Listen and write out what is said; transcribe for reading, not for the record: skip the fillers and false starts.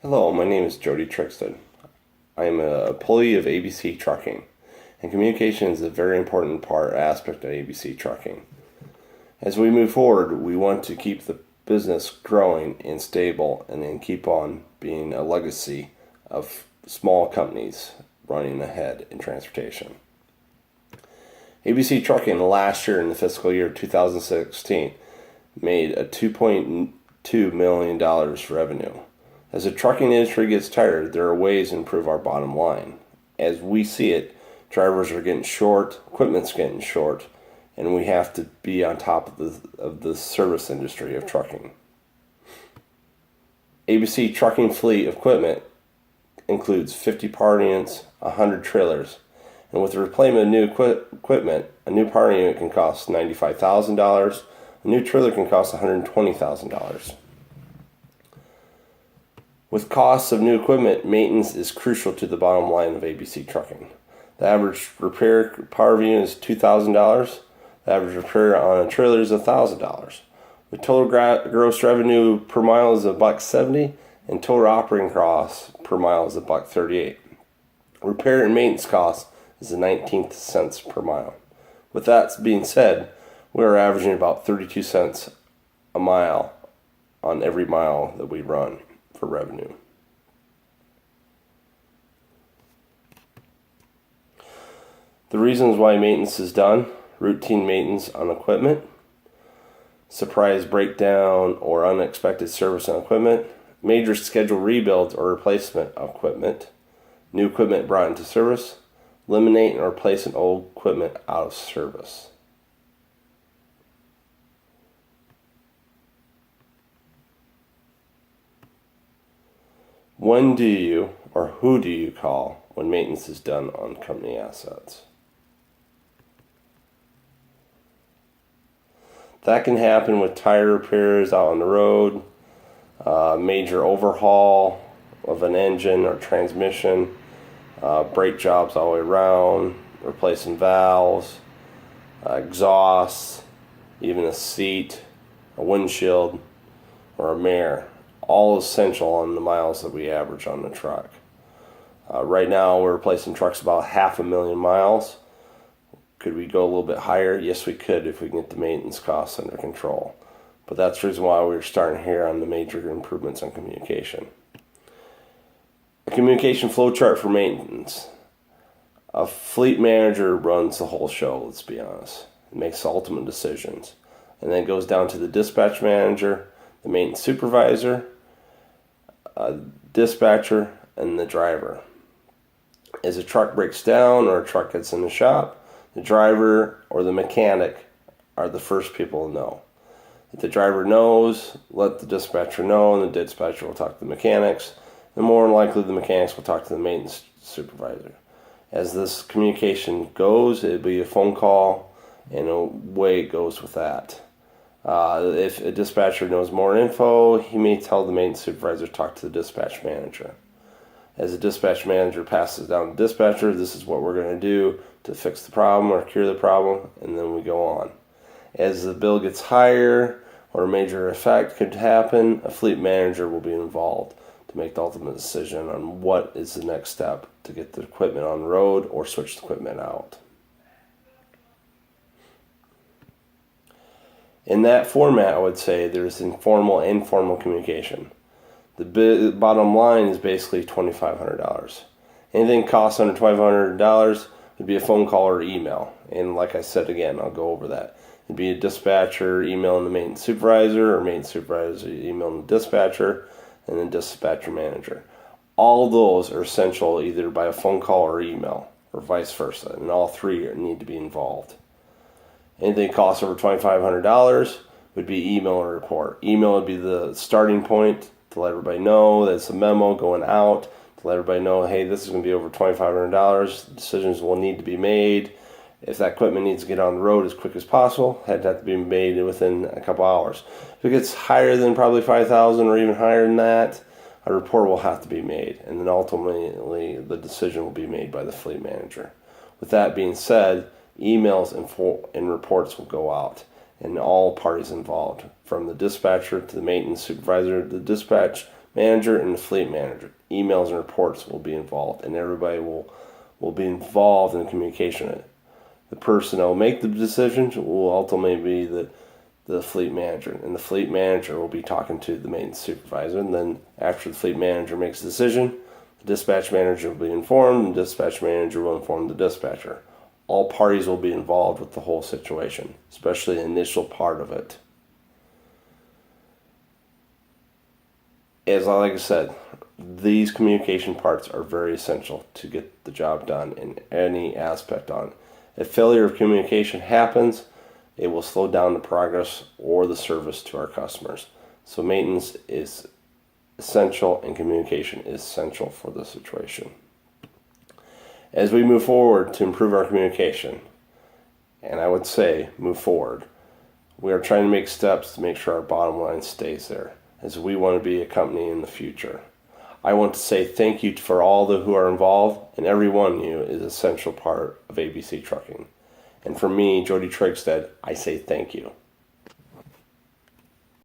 Hello, my name is Jody Trixton. I am an employee of ABC Trucking, and communication is a very important aspect of ABC Trucking. As we move forward, we want to keep the business growing and stable and then keep on being a legacy of small companies running ahead in transportation. ABC Trucking last year in the fiscal year 2016 made a $2.2 million revenue. As the trucking industry gets tired, there are ways to improve our bottom line. As we see it, drivers are getting short, equipment's getting short, and we have to be on top of the service industry of trucking. ABC Trucking fleet equipment includes 50 power units, 100 trailers, and with the replacement of new equipment, a new power unit can cost $95,000, a new trailer can cost $120,000. With costs of new equipment, maintenance is crucial to the bottom line of ABC Trucking. The average repair power unit is $2,000. The average repair on a trailer is $1,000. The total gross revenue per mile is $1.70, and total operating costs per mile is $1.38. Repair and maintenance cost is 19 cents per mile. With that being said, we are averaging about 32 cents a mile on every mile that we run for revenue. The reasons why maintenance is done: routine maintenance on equipment, surprise breakdown or unexpected service on equipment, major scheduled rebuilds or replacement of equipment, new equipment brought into service, eliminate and replace an old equipment out of service. When do you or who do you call when maintenance is done on company assets? That can happen with tire repairs out on the road, major overhaul of an engine or transmission, brake jobs all the way around, replacing valves, exhausts, even a seat, a windshield, or a mirror. All essential on the miles that we average on the truck. Right now we're replacing trucks about 500,000 miles. Could we go a little bit higher? Yes, we could if we can get the maintenance costs under control. But that's the reason why we're starting here on the major improvements on communication. A communication flow chart for maintenance. A fleet manager runs the whole show, let's be honest. It makes the ultimate decisions. And then it goes down to the dispatch manager, the maintenance supervisor, dispatcher, and the driver. As a truck breaks down or a truck gets in the shop, the driver or the mechanic are the first people to know. If the driver knows, let the dispatcher know, and the dispatcher will talk to the mechanics, and more than likely the mechanics will talk to the maintenance supervisor. As this communication goes, it'll be a phone call, and away it goes with that. If a dispatcher knows more info, he may tell the maintenance supervisor to talk to the dispatch manager. As the dispatch manager passes down to the dispatcher, this is what we're going to do to fix the problem or cure the problem, and then we go on. As the bill gets higher or a major effect could happen, a fleet manager will be involved to make the ultimate decision on what is the next step to get the equipment on the road or switch the equipment out. In that format, I would say there's informal and formal communication. The bottom line is basically $2,500. Anything costs under $2,500 would be a phone call or email. And like I said again, I'll go over that. It'd be a dispatcher emailing the maintenance supervisor, or maintenance supervisor emailing the dispatcher, and then dispatcher manager. All of those are essential either by a phone call or email, or vice versa, and all three need to be involved. Anything that costs over $2,500 would be email or report. Email would be the starting point to let everybody know that it's a memo going out, to let everybody know, hey, this is going to be over $2,500. Decisions will need to be made. If that equipment needs to get on the road as quick as possible, it had to be made within a couple hours. If it gets higher than probably $5,000 or even higher than that, a report will have to be made, and then ultimately the decision will be made by the fleet manager. With that being said, emails and reports will go out, and all parties involved, from the dispatcher to the maintenance supervisor, the dispatch manager and the fleet manager. Emails and reports will be involved, and everybody will be involved in communication. The person that will make the decisions will ultimately be the fleet manager, and the fleet manager will be talking to the maintenance supervisor, and then after the fleet manager makes a decision, the dispatch manager will be informed, and the dispatch manager will inform the dispatcher. All parties will be involved with the whole situation, especially the initial part of it. Like I said, these communication parts are very essential to get the job done in any aspect on. If failure of communication happens, it will slow down the progress or the service to our customers. So maintenance is essential and communication is essential for the situation. As we move forward to improve our communication, and I would say move forward, we are trying to make steps to make sure our bottom line stays there, as we want to be a company in the future. I want to say thank you for all who are involved, and every one of you is an essential part of ABC Trucking. And for me, Jody Trigstead, I say thank you.